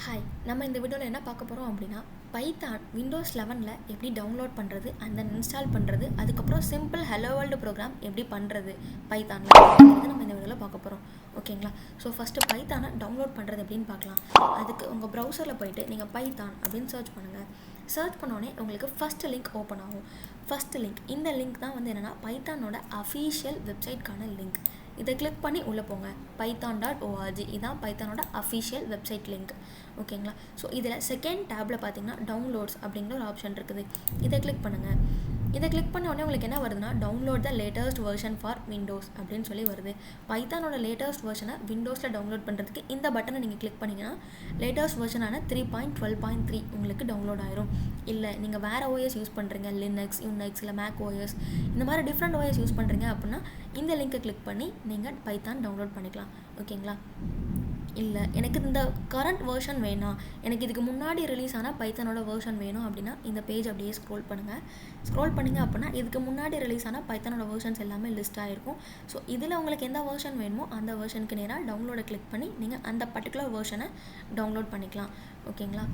Hi, நம்ம இந்த வீடியோவில் என்ன பார்க்க போகிறோம் அப்படின்னா பைத்தான் விண்டோஸ் 11ல் எப்படி டவுன்லோட் பண்ணுறது அண்ட் தென் இன்ஸ்டால் பண்ணுறது, அதுக்கப்புறம் சிம்பிள் ஹலோ வேர்ல்டு ப்ரோக்ராம் எப்படி பண்ணுறது பைத்தானில் நம்ம இந்த வீடியோவில் பார்க்க போகிறோம். ஓகேங்களா? ஸோ ஃபஸ்ட்டு பைத்தானை டவுன்லோட் பண்ணுறது எப்படின்னு பார்க்கலாம். அதுக்கு உங்கள் ப்ரௌசரில் போயிட்டு நீங்கள் பைத்தான் அப்படின்னு சர்ச் பண்ணுங்கள். சர்ச் பண்ணோடனே உங்களுக்கு ஃபஸ்ட்டு லிங்க் ஓப்பன் ஆகும். ஃபஸ்ட்டு லிங்க், இந்த லிங்க் தான் வந்து என்னென்னா பைத்தானோட அஃபீஷியல் வெப்சைட்கான லிங்க். இதை கிளிக் பண்ணி உள்ளே போங்க. python.org இதான் பைத்தானோட அஃபிஷியல் வெப்சைட் லிங்க். ஓகேங்களா? ஸோ இதில் செகண்ட் டேப்பில் பார்த்தீங்கன்னா டவுன்லோட்ஸ் அப்படிங்கிற ஒரு ஆப்ஷன் இருக்குது. இதை கிளிக் பண்ணுங்கள். இதை கிளிக் பண்ண உடனே உங்களுக்கு என்ன வருதுன்னா download the latest version for Windows அப்படின்னு சொல்லி வருது. பைத்தானோட லேட்டஸ்ட் வெர்ஷனை விண்டோஸில் டவுன்லோட் பண்ணுறதுக்கு இந்த பட்டனை நீங்கள் கிளிக் பண்ணிங்கன்னா லேட்டஸ்ட் வெர்ஷனான 3.12.3 உங்களுக்கு டவுன்லோட் ஆயிரும். இல்லை நீங்கள் வேறு ஓஎஸ் யூஸ் பண்ணுறீங்க, லினக்ஸ், யூனிக்ஸ், இல்லை மேக் ஓஎஸ், இந்த மாதிரி டிஃப்ரெண்ட் ஓஎஸ் யூஸ் பண்ணுறீங்க அப்படின்னா இந்த லிங்க்கை கிளிக் பண்ணி நீங்கள் பைத்தான் டவுன்லோட் பண்ணிக்கலாம். ஓகேங்களா? இல்லை எனக்கு இந்த கரண்ட் வேர்ஷன் வேணாம், எனக்கு இதுக்கு முன்னாடி ரிலீஸ் ஆனால் பைத்தானோட வேர்ஷன் வேணும் அப்படின்னா இந்த பேஜ் அப்படியே ஸ்க்ரோல் பண்ணுங்கள். ஸ்க்ரோல் பண்ணிங்க அப்படின்னா இதுக்கு முன்னாடி ரிலீஸ் ஆனால் பைத்தானோட வேர்ஷன்ஸ் எல்லாமே லிஸ்ட் ஆகிருக்கும். ஸோ இதில் உங்களுக்கு எந்த வேர்ஷன் வேணுமோ அந்த வேர்ஷனுக்கு நேராக டவுன்லோடை கிளிக் பண்ணி நீங்கள் அந்த பர்டிகுலர் வேர்ஷனை டவுன்லோட் பண்ணிக்கலாம். ஓகேங்களா?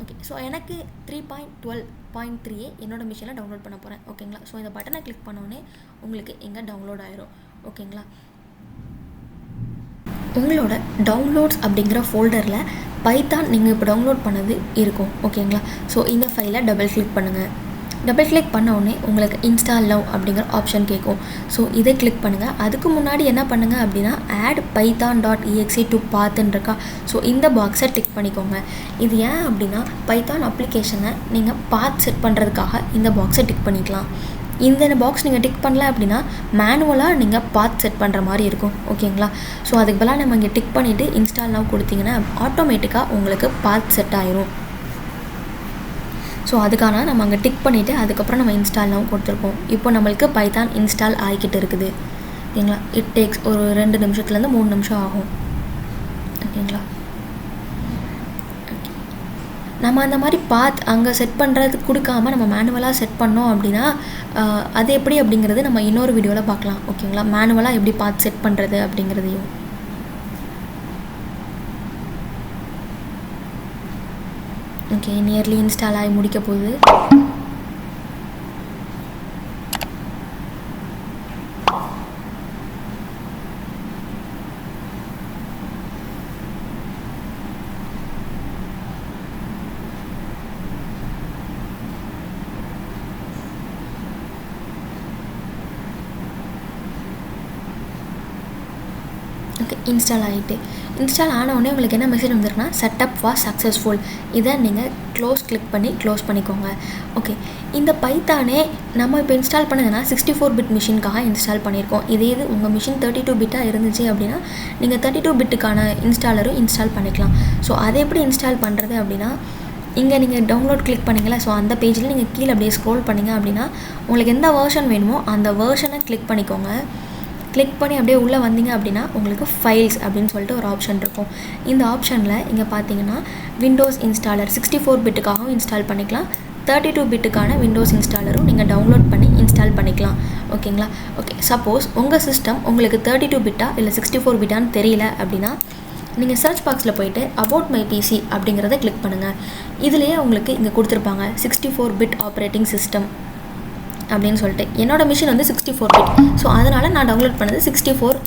ஓகே, ஸோ எனக்கு 3.12.3 என்னோடய மிஷினில் டவுன்லோட் பண்ண போகிறேன். ஓகேங்களா? ஸோ இந்த பட்டனை கிளிக் பண்ணோடனே உங்களுக்கு எங்கே டவுன்லோட் ஆயிரும். ஓகேங்களா? உங்களோட டவுன்லோட்ஸ் அப்படிங்கிற ஃபோல்டரில் பைத்தான் நீங்கள் இப்போ டவுன்லோட் பண்ணது இருக்கும். ஓகேங்களா? ஸோ இந்த ஃபைலை டபுள் கிளிக் பண்ணுங்கள். டபுள் கிளிக் பண்ண உடனே உங்களுக்கு இன்ஸ்டால் நவ் அப்படிங்கிற ஆப்ஷன் கேட்கும். ஸோ இதை கிளிக் பண்ணுங்கள். அதுக்கு முன்னாடி என்ன பண்ணுங்கள் அப்படின்னா ஆட் python.exe to pathன்னு இருக்கா. ஸோ இந்த பாக்ஸை டிக் பண்ணிக்கோங்க. இது ஏன் அப்படின்னா பைத்தான் அப்ளிகேஷனை நீங்கள் பாத் செட் பண்ணுறதுக்காக இந்த பாக்ஸை டிக் பண்ணிக்கலாம். இந்த பாக்ஸ் நீங்கள் டிக் பண்ணல அப்படின்னா மேனுவலாக நீங்கள் பாத் செட் பண்ணுற மாதிரி இருக்கும். ஓகேங்களா? ஸோ அதுக்கு பதிலாக நம்ம இங்கே டிக் பண்ணிவிட்டு இன்ஸ்டால் நவ் கொடுத்தீங்கன்னா ஆட்டோமேட்டிக்காக உங்களுக்கு பாத் செட் ஆயிரும். ஸோ அதுக்கான நம்ம அங்கே டிக் பண்ணிவிட்டு அதுக்கப்புறம் நம்ம இன்ஸ்டால் நவ் கொடுத்துருக்கோம். இப்போ நம்மளுக்கு பைத்தான் இன்ஸ்டால் ஆகிக்கிட்டு இருக்குது. ஓகேங்களா? இட் டேக்ஸ் ஒரு 2 நிமிஷத்துலேருந்து 3 நிமிஷம் ஆகும். ஓகேங்களா? நம்ம அந்த மாதிரி பாத் அங்கே செட் பண்ணுறதுக்கு கொடுக்காம நம்ம மேனுவலாக செட் பண்ணோம் அப்படின்னா அது எப்படி அப்படிங்கிறது நம்ம இன்னொரு வீடியோவில் பார்க்கலாம். ஓகேங்களா? மேனுவலாக எப்படி பாத் செட் பண்ணுறது அப்படிங்கிறதையும். ஓகே, நியர்லி இன்ஸ்டால் ஆகி முடிக்க போகுது. ஓகே, இன்ஸ்டால் ஆகிட்டு இன்ஸ்டால் ஆனவுடனே உங்களுக்கு என்ன மெசேஜ் வந்துருக்குன்னா செட்டப் வாஸ் சக்ஸஸ்ஃபுல். இதை நீங்கள் கிளிக் பண்ணி க்ளோஸ் பண்ணிக்கோங்க. ஓகே, இந்த பைத்தானே நம்ம இப்போ இன்ஸ்டால் பண்ணதுன்னா 64 பிட் மிஷினுக்காக இன்ஸ்டால் பண்ணியிருக்கோம். இதே இது உங்கள் மிஷின் 32 பிட்டாக இருந்துச்சு அப்படின்னா நீங்கள் 32 பிட்டுக்கான இன்ஸ்டாலரும் இன்ஸ்டால் பண்ணிக்கலாம். ஸோ அதை எப்படி இன்ஸ்டால் பண்ணுறது அப்படின்னா இங்கே நீங்கள் டவுன்லோட் கிளிக் பண்ணிங்களா, ஸோ அந்த பேஜில் நீங்கள் கீழே அப்படியே ஸ்க்ரோல் பண்ணிங்க அப்படின்னா உங்களுக்கு எந்த வேர்ஷன் வேணுமோ அந்த வேர்ஷனை கிளிக் பண்ணிக்கோங்க. கிளிக் பண்ணி அப்படியே உள்ளே வந்தீங்க அப்படின்னா உங்களுக்கு ஃபைல்ஸ் அப்படின்னு சொல்லிட்டு ஒரு ஆப்ஷன் இருக்கும். இந்த ஆப்ஷனில் இங்கே பார்த்தீங்கன்னா விண்டோஸ் இன்ஸ்டாலர் 64 பிட்டுக்காகவும் இன்ஸ்டால் பண்ணிக்கலாம், 32 பிட்டுக்கான விண்டோஸ் இன்ஸ்டாலரும் நீங்கள் டவுன்லோட் பண்ணி இன்ஸ்டால் பண்ணிக்கலாம். ஓகேங்களா? ஓகே, சப்போஸ் உங்கள் சிஸ்டம் உங்களுக்கு 32 பிட்டா இல்லை 64 பிட்டான்னு தெரியல அப்படின்னா நீங்கள் சர்ச் பாக்ஸில் போயிட்டு அபவுட் மை பிசி அப்படிங்கிறத கிளிக் பண்ணுங்கள். இதுலேயே உங்களுக்கு இங்கே கொடுத்துருப்பாங்க 64 பிட் ஆப்ரேட்டிங் சிஸ்டம் அப்படின்னு சொல்லிட்டு. என்னோடய மிஷின் வந்து 64 பிட். ஸோ அதனால் நான் டவுன்லோட் பண்ணது 64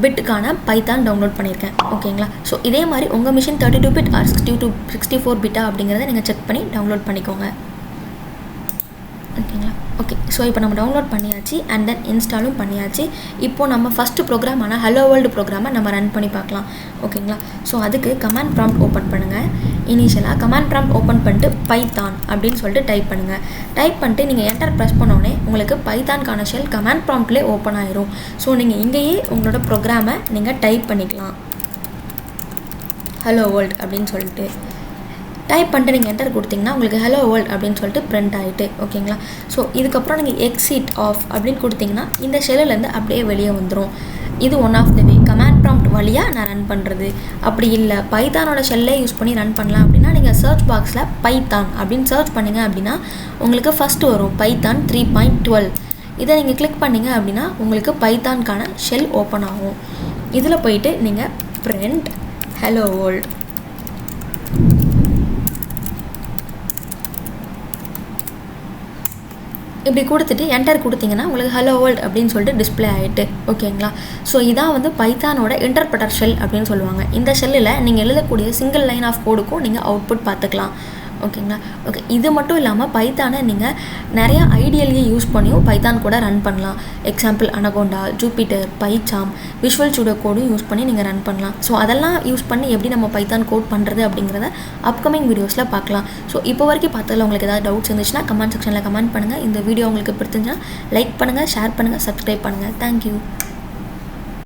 பிட்டுக்கான பைத்தான் டவுன்லோட் பண்ணியிருக்கேன். ஓகேங்களா? ஸோ இதே மாதிரி உங்கள் மிஷின் 32 பிட் ஆர் 64 பிட்டா அப்படிங்கிறத நீங்கள் செக் பண்ணி டவுன்லோட் பண்ணிக்கோங்க. ஓகேங்களா? ஓகே, ஸோ இப்போ நம்ம டவுன்லோட் பண்ணியாச்சு அண்ட் தென் இன்ஸ்டாலும் பண்ணியாச்சு. இப்போது நம்ம ஃபஸ்ட்டு ப்ரோக்ராமான ஹலோ வேர்ல்டு ப்ரோக்ராமை நம்ம ரன் பண்ணி பார்க்கலாம். ஓகேங்களா? ஸோ அதுக்கு கமாண்ட் ப்ராம்ப்ட் ஓப்பன் பண்ணுங்கள். இனிஷியலாக கமாண்ட் ப்ராம்ப்ட் ஓப்பன் பண்ணிட்டு பைத்தான் அப்படின்னு சொல்லிட்டு டைப் பண்ணுங்கள். டைப் பண்ணிட்டு நீங்கள் என்டர் ப்ரெஸ் பண்ணோடனே உங்களுக்கு பைத்தான்கான ஷெல் கமாண்ட் ப்ராம்ப்ட்லேயே ஓப்பன் ஆயிரும். ஸோ நீங்கள் இங்கேயே உங்களோட ப்ரோக்ராமை நீங்கள் டைப் பண்ணிக்கலாம். ஹலோ வேர்ல்டு அப்படின்னு சொல்லிட்டு டைப் பண்ணிட்டு நீங்கள் என்டர் கொடுத்தீங்கன்னா உங்களுக்கு ஹலோ வேர்ல்டு அப்படின்னு சொல்லிட்டு பிரிண்ட் ஆகிட்டு. ஓகேங்களா? ஸோ இதுக்கப்புறம் நீங்கள் எக்ஸிட் ஆஃப் அப்படின்னு கொடுத்தீங்கன்னா இந்த ஷெல்லேருந்து அப்படியே வெளியே வந்துடும். இது one of the way command prompt வழியாக நான் ரன் பண்ணுறது. அப்படி இல்லை பைத்தானோட ஷெல்லே யூஸ் பண்ணி ரன் பண்ணலாம் அப்படின்னா நீங்கள் சர்ச் பாக்ஸில் பைத்தான் அப்படின்னு சர்ச் பண்ணிங்க அப்படின்னா உங்களுக்கு ஃபஸ்ட்டு வரும் பைத்தான் 3.12. இதை நீங்கள் கிளிக் பண்ணிங்க அப்படின்னா உங்களுக்கு பைத்தான்கான ஷெல் ஓப்பன் ஆகும். இதில் போயிட்டு நீங்கள் பிரிண்ட் ஹலோ வேர்ல்டு இப்படி கொடுத்துட்டு என்டர் கொடுத்தீங்கன்னா உங்களுக்கு ஹலோ வேர்ல்ட் அப்படின்னு சொல்லிட்டு டிஸ்பிளே ஆகிட்டு ஓகேங்களா. ஸோ இதான் வந்து பைத்தானோட இன்டர்பிரட்டர் ஷெல் அப்படின்னு சொல்லுவாங்க. இந்த ஷெல்லில் நீங்கள் எழுதக்கூடிய சிங்கிள் லைன் ஆஃப் கோடுக்கும் நீங்கள் அவுட்புட் பார்த்துக்கலாம் ஓகேங்களா. ஓகே, இது மட்டும் இல்லாமல் பைத்தானை நீங்கள் நிறையா ஐடியலையே யூஸ் பண்ணியும் பைத்தான் கூட ரன் பண்ணலாம். Example anaconda, Jupiter, பைச்சாம், visual studio கோடும் யூஸ் பண்ணி நீங்கள் ரன் பண்ணலாம். ஸோ அதெல்லாம் யூஸ் பண்ணி எப்படி நம்ம பைத்தான் கோட் பண்ணுறது அப்படிங்கிறத அப்கமிங் வீடியோஸில் பார்க்கலாம். ஸோ இப்போ வரைக்கும் பார்த்ததில் உங்களுக்கு ஏதாவது டவுட்ஸ் இருந்துச்சுன்னா கமெண்ட் செக்ஷனில் கமெண்ட் பண்ணுங்கள். இந்த வீடியோ உங்களுக்கு பிடிச்சிருந்துச்சுன்னா லைக் பண்ணுங்கள், ஷேர் பண்ணுங்கள், சப்ஸ்கிரைப் பண்ணுங்கள். தேங்க்யூ.